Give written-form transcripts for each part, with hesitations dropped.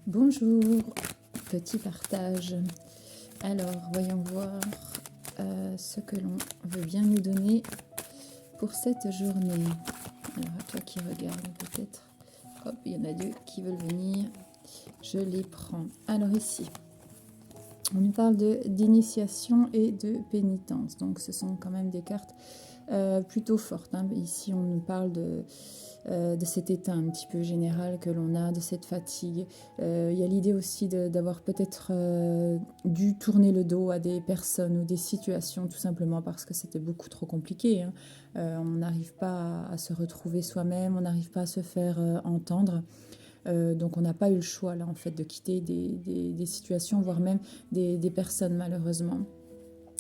Bonjour, petit partage. Alors, voyons voir ce que l'on veut bien nous donner pour cette journée. Alors, à toi qui regarde peut-être. Hop, il y en a deux qui veulent venir. Je les prends. Alors ici, on nous parle d'initiation et de pénitence. Donc, ce sont quand même des cartes plutôt fortes. Hein. Ici, on nous parle de cet état un petit peu général que l'on a, de cette fatigue. Il y a l'idée aussi d'avoir peut-être dû tourner le dos à des personnes ou des situations, tout simplement parce que c'était beaucoup trop compliqué. Hein. On n'arrive pas à se retrouver soi-même, on n'arrive pas à se faire entendre. Donc on n'a pas eu le choix là en fait de quitter des situations, voire même des personnes malheureusement.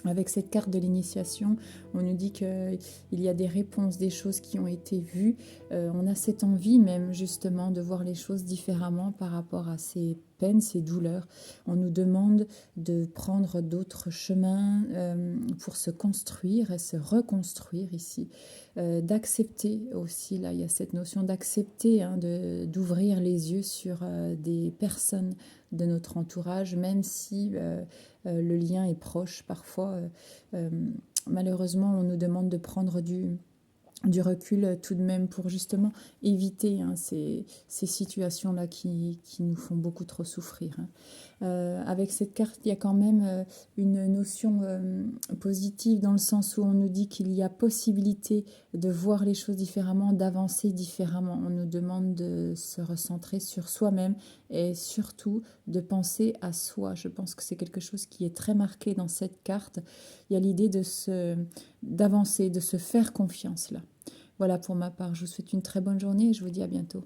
Avec cette carte de l'initiation, on nous dit qu'il y a des réponses, des choses qui ont été vues. On a cette envie même justement de voir les choses différemment par rapport à ces peines, ces douleurs. On nous demande de prendre d'autres chemins pour se construire et se reconstruire ici. D'accepter aussi, là il y a cette notion d'accepter, hein, d'ouvrir les yeux sur des personnes de notre entourage, même si le lien est proche parfois. Euh, Malheureusement, on nous demande de prendre du recul tout de même pour justement éviter hein, ces situations-là qui nous font beaucoup trop souffrir. Hein. Avec cette carte, il y a quand même une notion positive dans le sens où on nous dit qu'il y a possibilité de voir les choses différemment, d'avancer différemment. On nous demande de se recentrer sur soi-même et surtout de penser à soi. Je pense que c'est quelque chose qui est très marqué dans cette carte. Il y a l'idée d'avancer, de se faire confiance là. Voilà pour ma part. Je vous souhaite une très bonne journée et je vous dis à bientôt.